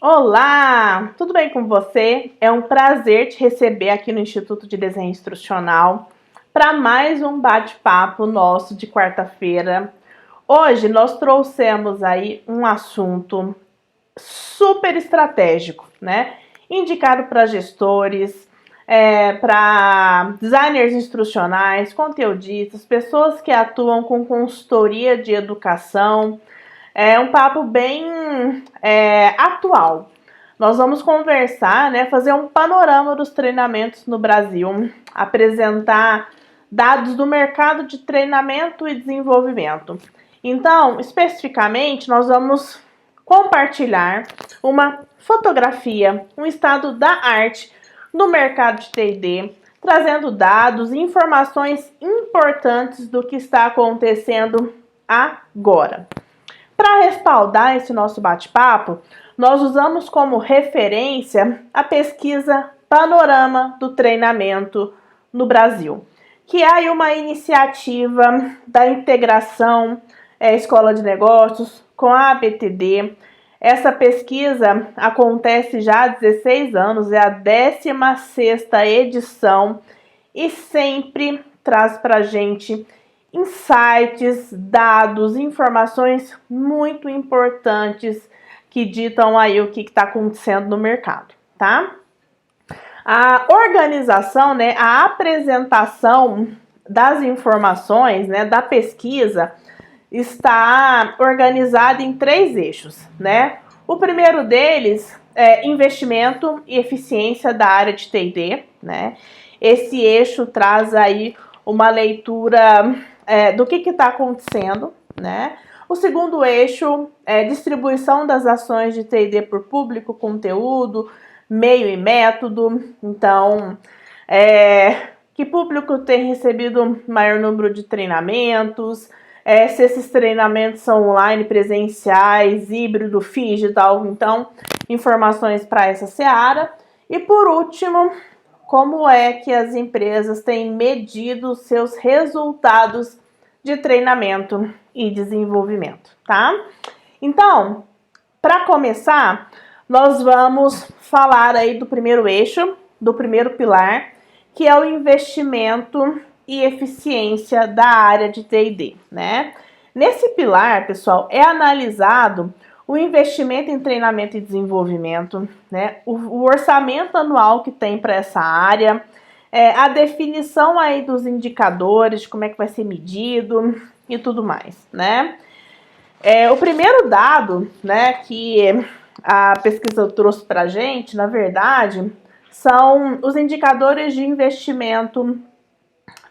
Olá, tudo bem com você? É um prazer te receber aqui no Instituto de Desenho Instrucional para mais um bate-papo nosso de quarta-feira. Hoje nós trouxemos aí um assunto super estratégico, né? Indicado para gestores, para designers instrucionais, conteudistas, pessoas que atuam com consultoria de educação. É um papo bem atual. Nós vamos conversar, né, fazer um panorama dos treinamentos no Brasil, apresentar dados do mercado de treinamento e desenvolvimento. Então, especificamente, nós vamos compartilhar uma fotografia, um estado da arte no mercado de T&D, trazendo dados e informações importantes do que está acontecendo agora. Para respaldar esse nosso bate-papo, nós usamos como referência a pesquisa Panorama do Treinamento no Brasil, que é uma iniciativa da integração Escola de Negócios com a ABTD. Essa pesquisa acontece já há 16 anos, é a 16ª edição e sempre traz para a gente insights, dados, informações muito importantes que ditam aí o que está acontecendo no mercado, tá? A organização, né, a apresentação das informações, né, da pesquisa está organizada em 3 eixos, né? O primeiro deles é investimento e eficiência da área de T&D, né? Esse eixo traz aí uma leitura do que está acontecendo, né? O segundo eixo é distribuição das ações de T&D por público, conteúdo, meio e método. Então, que público tem recebido maior número de treinamentos, se esses treinamentos são online, presenciais, híbrido, digital. Então, informações para essa seara. E por último, como é que as empresas têm medido seus resultados de treinamento e desenvolvimento, tá? Então, para começar, nós vamos falar aí do primeiro eixo, do primeiro pilar, que é o investimento e eficiência da área de T&D, né? Nesse pilar, pessoal, é analisado o investimento em treinamento e desenvolvimento, né? O orçamento anual que tem para essa área, a definição aí dos indicadores, de como é que vai ser medido e tudo mais, né? O primeiro dado, né, que a pesquisa trouxe para a gente, na verdade, são os indicadores de investimento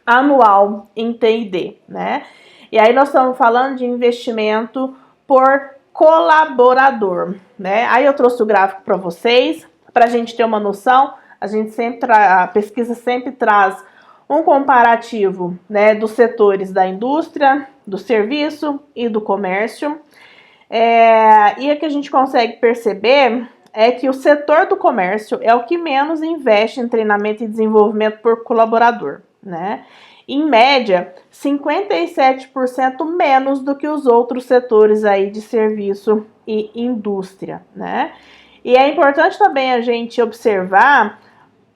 anual em T&D, né? E aí nós estamos falando de investimento por colaborador, né? Aí eu trouxe o gráfico para vocês, para a gente ter uma noção. A pesquisa sempre traz um comparativo, né, dos setores da indústria, do serviço e do comércio. E o que a gente consegue perceber é que o setor do comércio é o que menos investe em treinamento e desenvolvimento por colaborador, né? Em média, 57% menos do que os outros setores aí de serviço e indústria, né? E é importante também a gente observar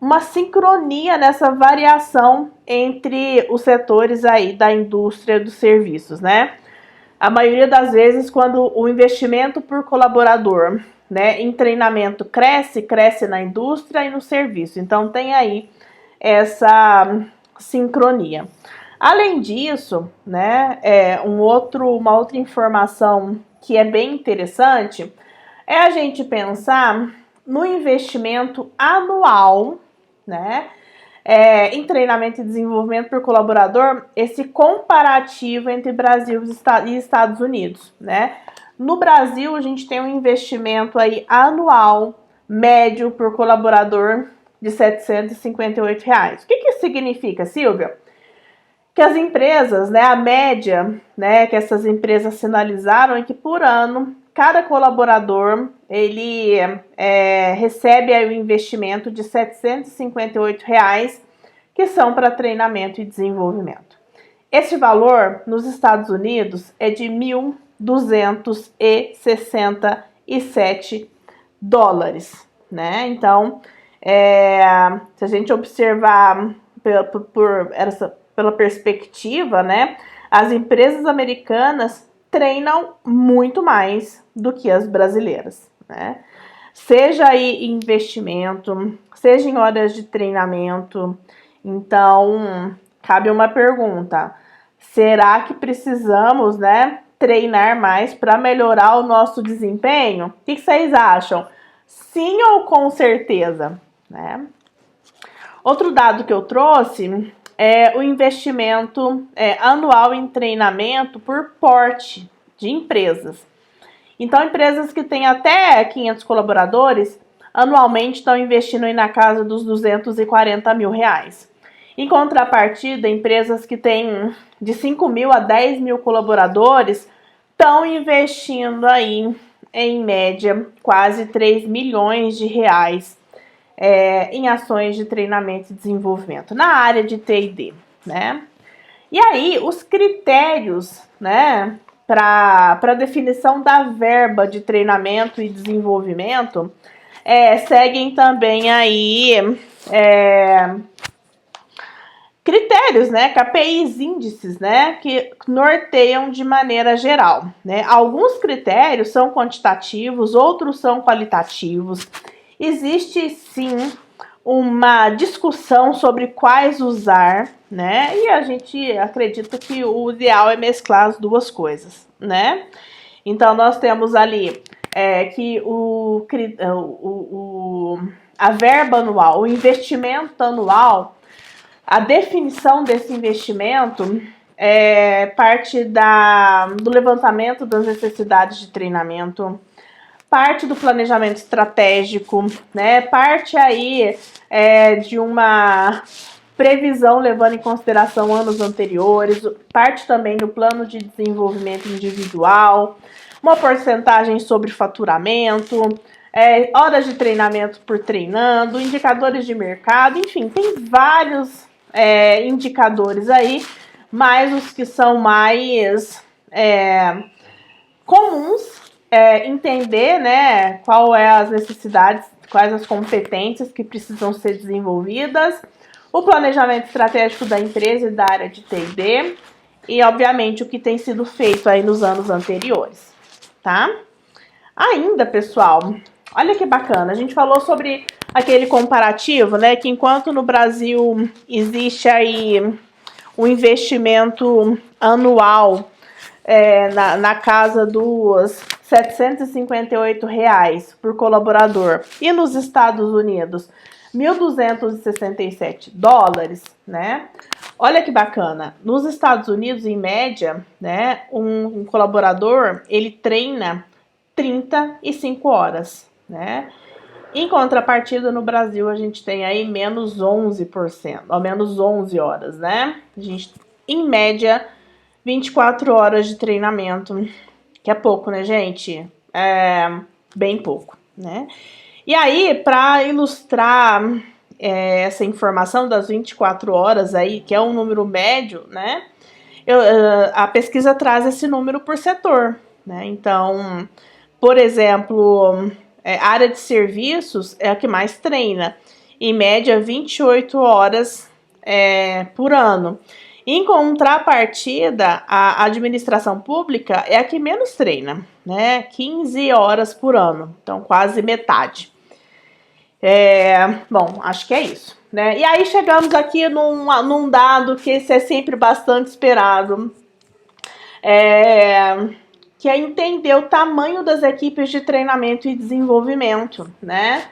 uma sincronia nessa variação entre os setores aí da indústria e dos serviços, né? A maioria das vezes, quando o investimento por colaborador, né, em treinamento cresce na indústria e no serviço. Então, tem aí essa sincronia. Além disso, né, uma outra informação que é bem interessante é a gente pensar no investimento anual, né, em treinamento e desenvolvimento por colaborador, esse comparativo entre Brasil e Estados Unidos, né? No Brasil, a gente tem um investimento aí anual médio por colaborador de R$ 758. O que isso significa, Silvia? Que as empresas, né, a média, né, que essas empresas sinalizaram é que por ano cada colaborador ele recebe aí o investimento de R$ 758, que são para treinamento e desenvolvimento. Esse valor nos Estados Unidos é de R$ 1.267 dólares, né? Então, se a gente observar pela perspectiva, né, as empresas americanas treinam muito mais do que as brasileiras, né? Seja aí em investimento, seja em horas de treinamento. Então, cabe uma pergunta: será que precisamos, né, treinar mais para melhorar o nosso desempenho? O que vocês acham? Sim ou com certeza, né? Outro dado que eu trouxe é o investimento anual em treinamento por porte de empresas. Então, empresas que têm até 500 colaboradores, anualmente estão investindo aí na casa dos 240 mil reais. Em contrapartida, empresas que têm de 5 mil a 10 mil colaboradores estão investindo aí, em média, quase 3 milhões de reais em ações de treinamento e desenvolvimento na área de T&D, né? E aí, os critérios, né, para definição da verba de treinamento e desenvolvimento seguem também aí critérios, né, KPIs, índices, né, que norteiam de maneira geral, né? Alguns critérios são quantitativos, outros são qualitativos. Existe sim uma discussão sobre quais usar, né? E a gente acredita que o ideal é mesclar as duas coisas, né? Então nós temos ali que a verba anual, o investimento anual, a definição desse investimento parte do levantamento das necessidades de treinamento, parte do planejamento estratégico, né? Parte aí de uma previsão levando em consideração anos anteriores, parte também do plano de desenvolvimento individual, uma porcentagem sobre faturamento, horas de treinamento por treinando, indicadores de mercado, enfim, tem vários indicadores aí, mas os que são mais comuns entender, né, qual é as necessidades, quais as competências que precisam ser desenvolvidas, o planejamento estratégico da empresa e da área de T&D e, obviamente, o que tem sido feito aí nos anos anteriores, tá? Ainda, pessoal, olha que bacana, a gente falou sobre aquele comparativo, né, que enquanto no Brasil existe aí um investimento anual na casa dos R$ 758 por colaborador. E nos Estados Unidos, $1.267, né? Olha que bacana. Nos Estados Unidos, em média, né, um colaborador, ele treina 35 horas, né? Em contrapartida, no Brasil, a gente tem aí menos 11%, ou menos 11 horas, né? A gente, em média, 24 horas de treinamento, que é pouco, né, gente? Bem pouco, né? E aí, para ilustrar essa informação das 24 horas aí, que é um número médio, né? A pesquisa traz esse número por setor, né? Então, por exemplo, a área de serviços é a que mais treina, em média 28 horas por ano. Em contrapartida, a administração pública é a que menos treina, né? 15 horas por ano, então quase metade. Bom, acho que é isso, né? E aí chegamos aqui num dado que esse é sempre bastante esperado, que é entender o tamanho das equipes de treinamento e desenvolvimento, né?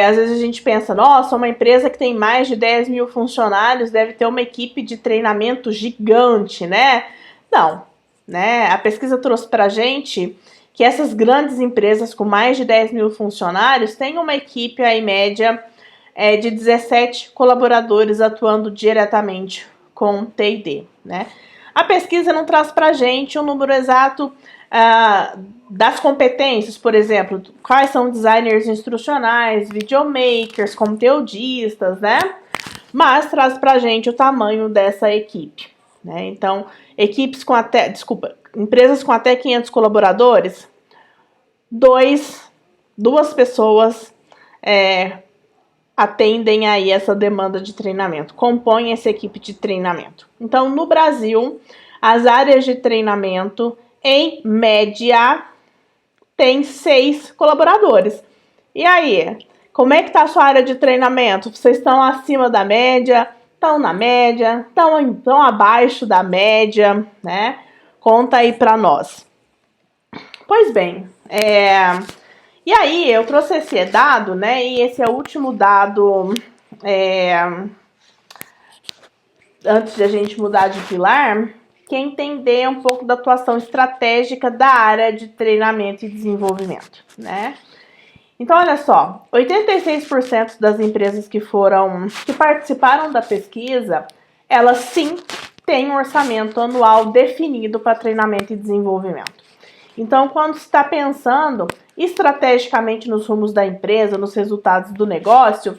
Às vezes a gente pensa, nossa, uma empresa que tem mais de 10 mil funcionários deve ter uma equipe de treinamento gigante, né? Não, né? A pesquisa trouxe pra gente que essas grandes empresas com mais de 10 mil funcionários têm uma equipe, aí, em média, de 17 colaboradores atuando diretamente com T&D, né? A pesquisa não traz pra gente um número exato das competências, por exemplo, quais são designers instrucionais, videomakers, conteudistas, né? Mas traz pra gente o tamanho dessa equipe, né? Então, empresas com até 500 colaboradores, 2 2 pessoas atendem aí essa demanda de treinamento, compõem essa equipe de treinamento. Então, no Brasil, as áreas de treinamento, em média, tem 6 colaboradores. E aí, como é que tá a sua área de treinamento? Vocês estão acima da média? Estão na média? Estão abaixo da média, né? Conta aí para nós. Pois bem, e aí eu trouxe esse dado, né? E esse é o último dado antes de a gente mudar de pilar, que é entender um pouco da atuação estratégica da área de treinamento e desenvolvimento, né? Então, olha só, 86% das empresas que participaram da pesquisa, elas sim têm um orçamento anual definido para treinamento e desenvolvimento. Então, quando se está pensando estrategicamente nos rumos da empresa, nos resultados do negócio,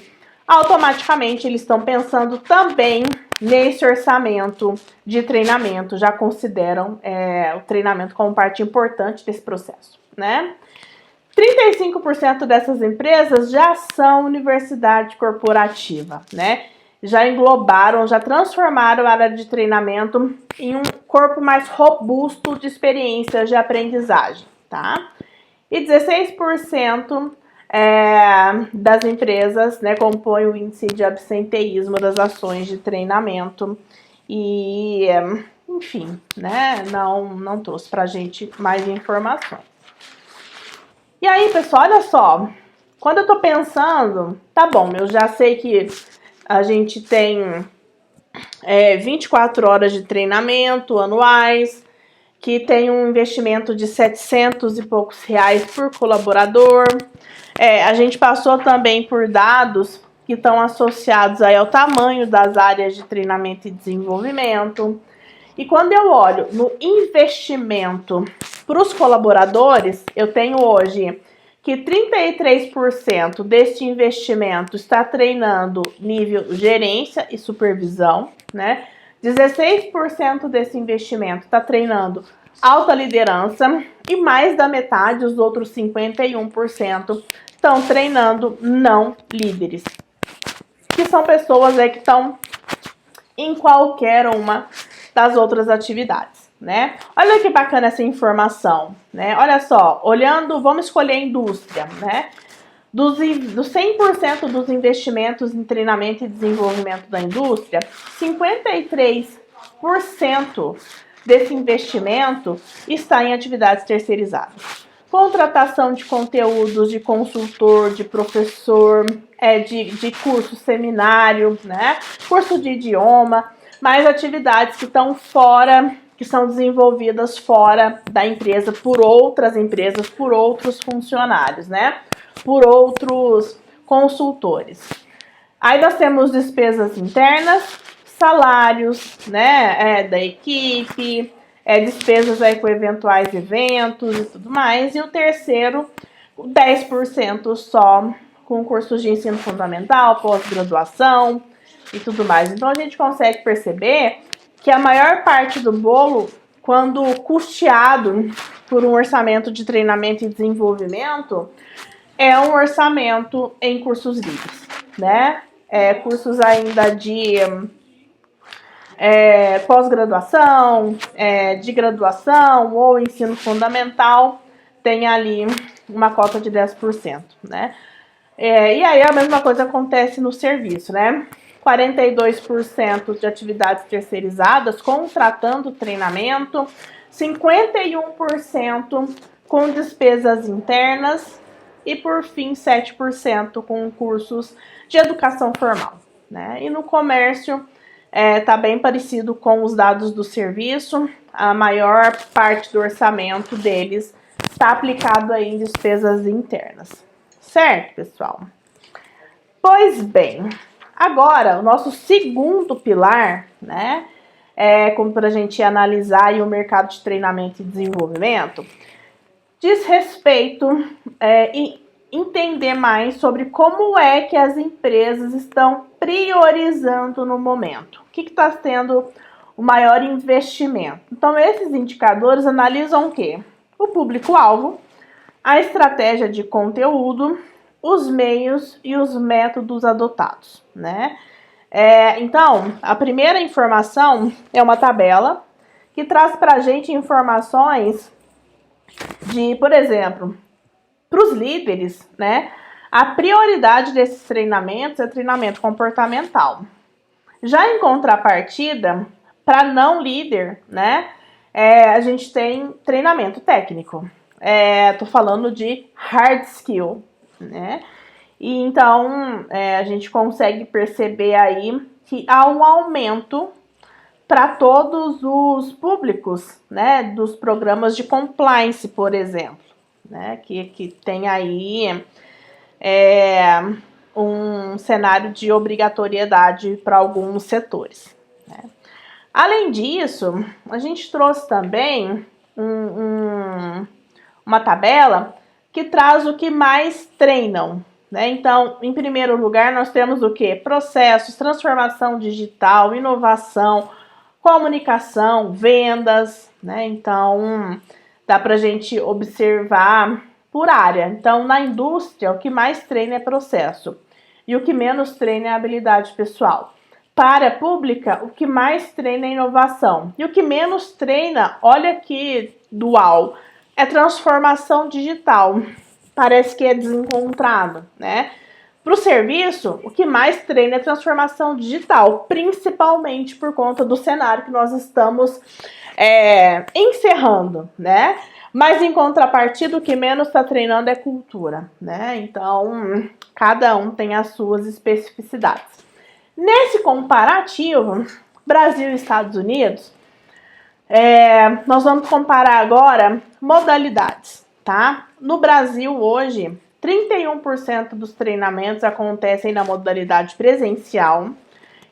automaticamente eles estão pensando também nesse orçamento de treinamento, já consideram o treinamento como parte importante desse processo, né? 35% dessas empresas já são universidade corporativa, né? Já englobaram, já transformaram a área de treinamento em um corpo mais robusto de experiências de aprendizagem, tá? E 16% das empresas, né, compõem o índice de absenteísmo das ações de treinamento e, enfim, né, não trouxe pra gente mais informações. E aí, pessoal, olha só, quando eu tô pensando, tá bom, eu já sei que a gente tem 24 horas de treinamento anuais, que tem um investimento de 700 e poucos reais por colaborador. A gente passou também por dados que estão associados aí ao tamanho das áreas de treinamento e desenvolvimento. E quando eu olho no investimento para os colaboradores, eu tenho hoje que 33% deste investimento está treinando nível gerência e supervisão, né? 16% desse investimento está treinando alta liderança e mais da metade, os outros 51%, estão treinando não líderes, que são pessoas que estão em qualquer uma das outras atividades, né? Olha que bacana essa informação, né? Olha só, olhando, vamos escolher a indústria, né? Dos 100% dos investimentos em treinamento e desenvolvimento da indústria, 53% desse investimento está em atividades terceirizadas. Contratação de conteúdos, de consultor, de professor, de curso seminário, né? Curso de idioma, mais atividades que estão fora, que são desenvolvidas fora da empresa por outras empresas, por outros funcionários, né? Por outros consultores. Aí nós temos despesas internas, salários, né, da equipe, despesas aí com eventuais eventos e tudo mais. E o terceiro, 10% só com cursos de ensino fundamental, pós-graduação e tudo mais. Então a gente consegue perceber que a maior parte do bolo, quando custeado por um orçamento de treinamento e desenvolvimento, é um orçamento em cursos livres, né? Cursos ainda de pós-graduação, de graduação ou ensino fundamental, tem ali uma cota de 10%, né? E aí a mesma coisa acontece no serviço, né? 42% de atividades terceirizadas contratando treinamento, 51% com despesas internas e, por fim, 7% com cursos de educação formal, né? E no comércio tá bem parecido com os dados do serviço, a maior parte do orçamento deles está aplicado aí em despesas internas. Certo, pessoal? Pois bem, agora o nosso segundo pilar, né, como para a gente analisar aí o mercado de treinamento e desenvolvimento, diz respeito e entender mais sobre como é que as empresas estão priorizando no momento. O que está sendo o maior investimento? Então, esses indicadores analisam o quê? O público-alvo, a estratégia de conteúdo, os meios e os métodos adotados, né? Então, a primeira informação é uma tabela que traz para a gente informações de, por exemplo, para os líderes, né? A prioridade desses treinamentos é treinamento comportamental. Já em contrapartida, para não líder, né? A gente tem treinamento técnico. Tô falando de hard skill, né? E então a gente consegue perceber aí que há um aumento para todos os públicos, né? Dos programas de compliance, por exemplo, né? Que tem aí um cenário de obrigatoriedade para alguns setores, né? Além disso, a gente trouxe também uma tabela que traz o que mais treinam, né? Então, em primeiro lugar, nós temos o quê? Processos, transformação digital, inovação, comunicação, vendas, né? Então, dá para a gente observar por área. Então, na indústria, o que mais treina é processo e o que menos treina é habilidade pessoal. Para a área pública, o que mais treina é inovação e o que menos treina, olha que dual, é transformação digital. Parece que é desencontrado, né? Para o serviço, o que mais treina é transformação digital, principalmente por conta do cenário que nós estamos encerrando, né? Mas em contrapartida, o que menos está treinando é cultura, né? Então, cada um tem as suas especificidades. Nesse comparativo, Brasil e Estados Unidos, nós vamos comparar agora modalidades, tá? No Brasil, hoje, 31% dos treinamentos acontecem na modalidade presencial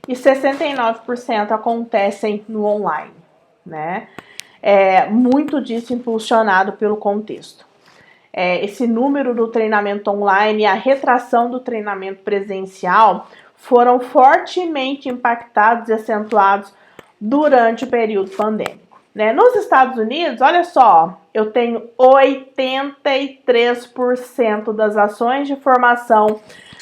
e 69% acontecem no online, né? Muito disso impulsionado pelo contexto. Esse número do treinamento online e a retração do treinamento presencial foram fortemente impactados e acentuados durante o período pandêmico, né? Nos Estados Unidos, olha só, eu tenho 83% das ações de formação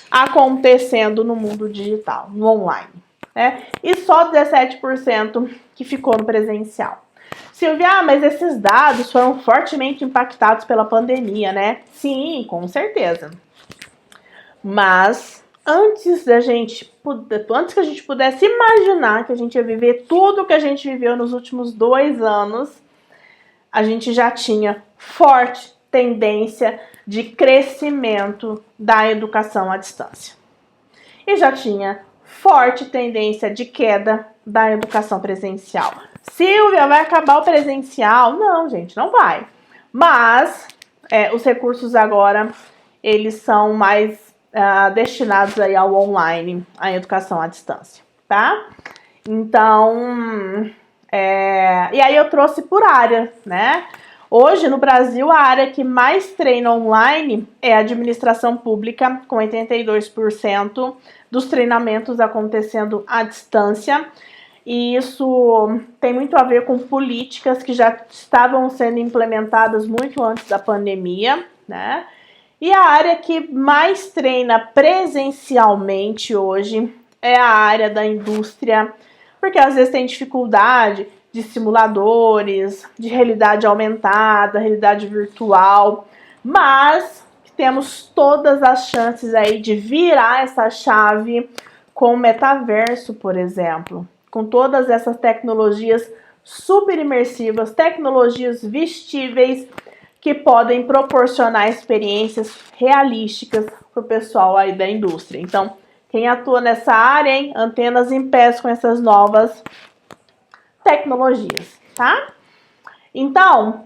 acontecendo no mundo digital, no online, né? E só 17% que ficou no presencial. Silvia, mas esses dados foram fortemente impactados pela pandemia, né? Sim, com certeza. Mas antes que a gente pudesse imaginar que a gente ia viver tudo que a gente viveu nos últimos 2 anos, a gente já tinha forte tendência de crescimento da educação à distância. E já tinha forte tendência de queda da educação presencial. Silvia, vai acabar o presencial? Não, gente, não vai. Mas os recursos agora, eles são mais destinados aí ao online, à educação à distância, tá? Então, e aí eu trouxe por área, né? Hoje, no Brasil, a área que mais treina online é a administração pública, com 82% dos treinamentos acontecendo à distância. E isso tem muito a ver com políticas que já estavam sendo implementadas muito antes da pandemia, né? E a área que mais treina presencialmente hoje é a área da indústria, porque às vezes tem dificuldade de simuladores, de realidade aumentada, realidade virtual, mas temos todas as chances aí de virar essa chave com o metaverso, por exemplo, com todas essas tecnologias super imersivas, tecnologias vestíveis, que podem proporcionar experiências realísticas para o pessoal aí da indústria. Então, quem atua nessa área, hein? Antenas em pés com essas novas tecnologias, tá? Então,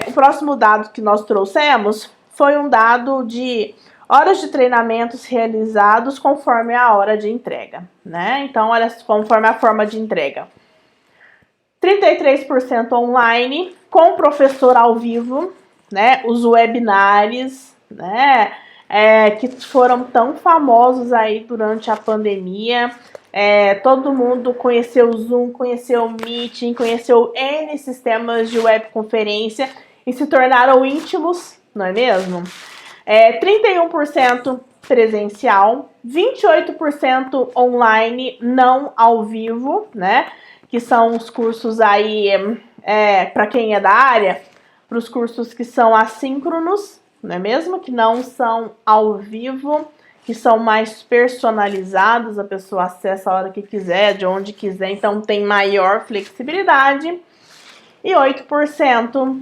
o próximo dado que nós trouxemos foi um dado de horas de treinamentos realizados conforme a hora de entrega, né? Então, olha, conforme a forma de entrega. 33% online, com professor ao vivo, né? Os webinars, né? Que foram tão famosos aí durante a pandemia. Todo mundo conheceu o Zoom, conheceu o Meeting, conheceu N sistemas de webconferência e se tornaram íntimos não é mesmo? 31% presencial, 28% online, não ao vivo, né? Que são os cursos aí, para quem é da área, para os cursos que são assíncronos, não é mesmo? Que não são ao vivo, que são mais personalizados, a pessoa acessa a hora que quiser, de onde quiser, então tem maior flexibilidade. E 8%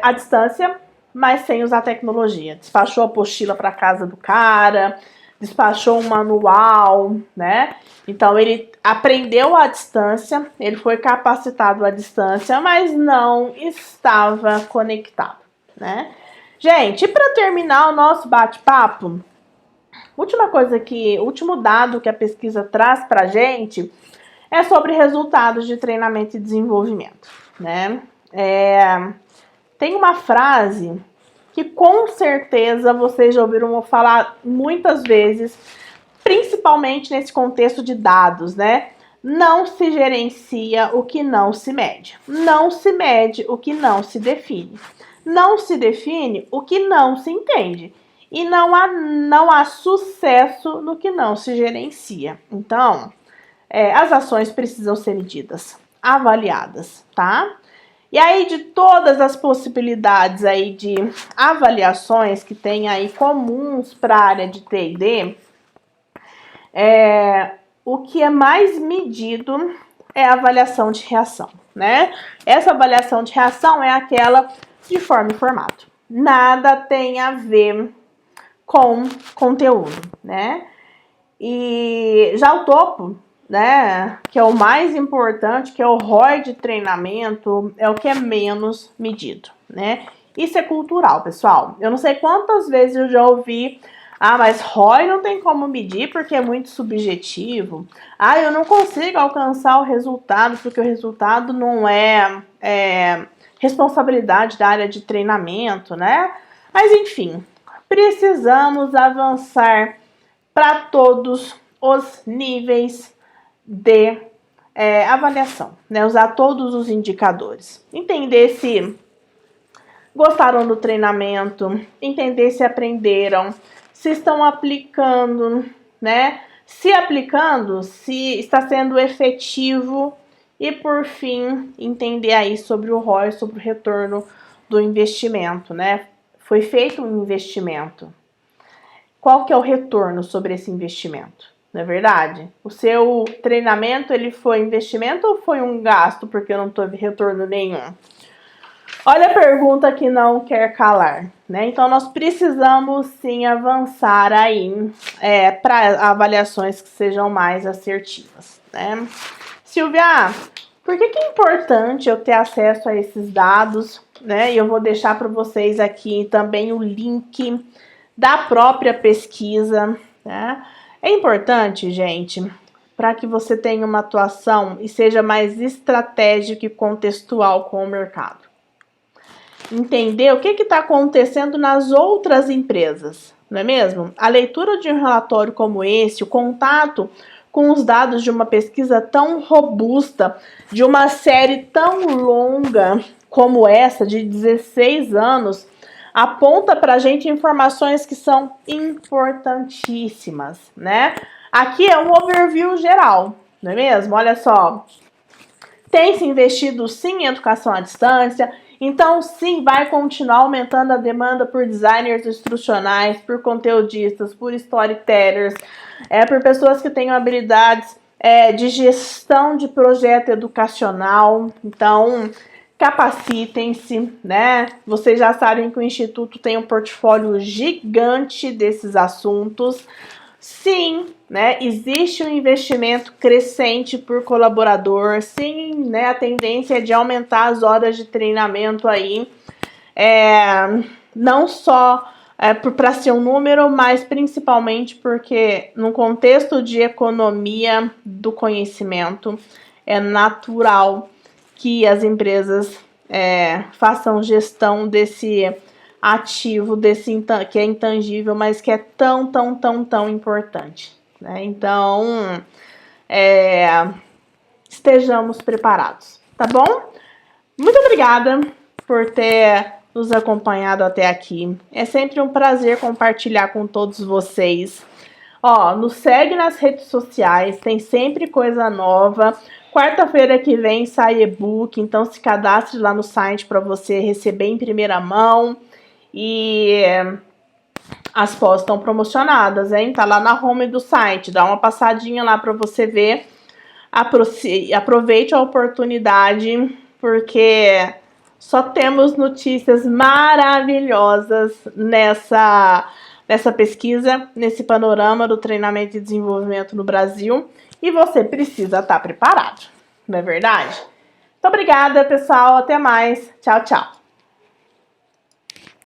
à distância, mas sem usar tecnologia. Despachou a apostila para casa do cara, despachou um manual, né? Então ele aprendeu à distância, ele foi capacitado à distância, mas não estava conectado, né? Gente, para terminar o nosso bate-papo, último dado que a pesquisa traz para a gente é sobre resultados de treinamento e desenvolvimento, né? Tem uma frase que com certeza vocês já ouviram falar muitas vezes, principalmente nesse contexto de dados, né? Não se gerencia o que não se mede. Não se mede o que não se define. Não se define o que não se entende. E não há sucesso no que não se gerencia. Então, as ações precisam ser medidas, avaliadas, tá? E aí, de todas as possibilidades aí de avaliações que tem aí comuns para a área de T&D, o que é mais medido é a avaliação de reação, né? Essa avaliação de reação é aquela de forma e formato. Nada tem a ver com conteúdo, né? E já o topo, né, que é o mais importante, que é o ROI de treinamento, é o que é menos medido, né? Isso é cultural, pessoal. Eu não sei quantas vezes eu já ouvi, mas ROI não tem como medir porque é muito subjetivo. Eu não consigo alcançar o resultado porque o resultado não é responsabilidade da área de treinamento, né? Mas enfim, precisamos avançar para todos os níveis de avaliação, né? Usar todos os indicadores. Entender se gostaram do treinamento, entender se aprenderam, se estão aplicando, né? Se aplicando, se está sendo efetivo e, por fim, entender aí sobre o ROI, sobre o retorno do investimento, né? Foi feito um investimento. Qual que é o retorno sobre esse investimento? Não é verdade? O seu treinamento, ele foi investimento ou foi um gasto porque não teve retorno nenhum? Olha a pergunta que não quer calar, né? Então, nós precisamos sim avançar aí para avaliações que sejam mais assertivas, né? Silvia, por que é importante eu ter acesso a esses dados, né? E eu vou deixar para vocês aqui também o link da própria pesquisa, né? É importante, gente, para que você tenha uma atuação e seja mais estratégico e contextual com o mercado. Entender o que está acontecendo nas outras empresas, não é mesmo? A leitura de um relatório como esse, o contato com os dados de uma pesquisa tão robusta, de uma série tão longa como essa, de 16 anos, aponta para a gente informações que são importantíssimas, né? Aqui é um overview geral, não é mesmo? Olha só, tem se investido sim em educação à distância, então sim, vai continuar aumentando a demanda por designers instrucionais, por conteudistas, por storytellers, por pessoas que tenham habilidades de gestão de projeto educacional. Então, capacitem-se, né? Vocês já sabem que o Instituto tem um portfólio gigante desses assuntos. Sim, né? Existe um investimento crescente por colaborador. Sim, né? A tendência é de aumentar as horas de treinamento aí. Não só para ser um número, mas principalmente porque no contexto de economia do conhecimento é natural que as empresas façam gestão desse ativo, que é intangível, mas que é tão importante, né? Então, estejamos preparados, tá bom? Muito obrigada por ter nos acompanhado até aqui. É sempre um prazer compartilhar com todos vocês. Ó, nos segue nas redes sociais, tem sempre coisa nova. Quarta-feira que vem sai e-book, então se cadastre lá no site para você receber em primeira mão. E as pós estão promocionadas, hein? Tá lá na home do site, dá uma passadinha lá para você ver. Aproveite a oportunidade, porque só temos notícias maravilhosas nessa pesquisa, nesse panorama do treinamento e desenvolvimento no Brasil. E você precisa estar preparado, não é verdade? Muito obrigada, pessoal. Até mais. Tchau, tchau.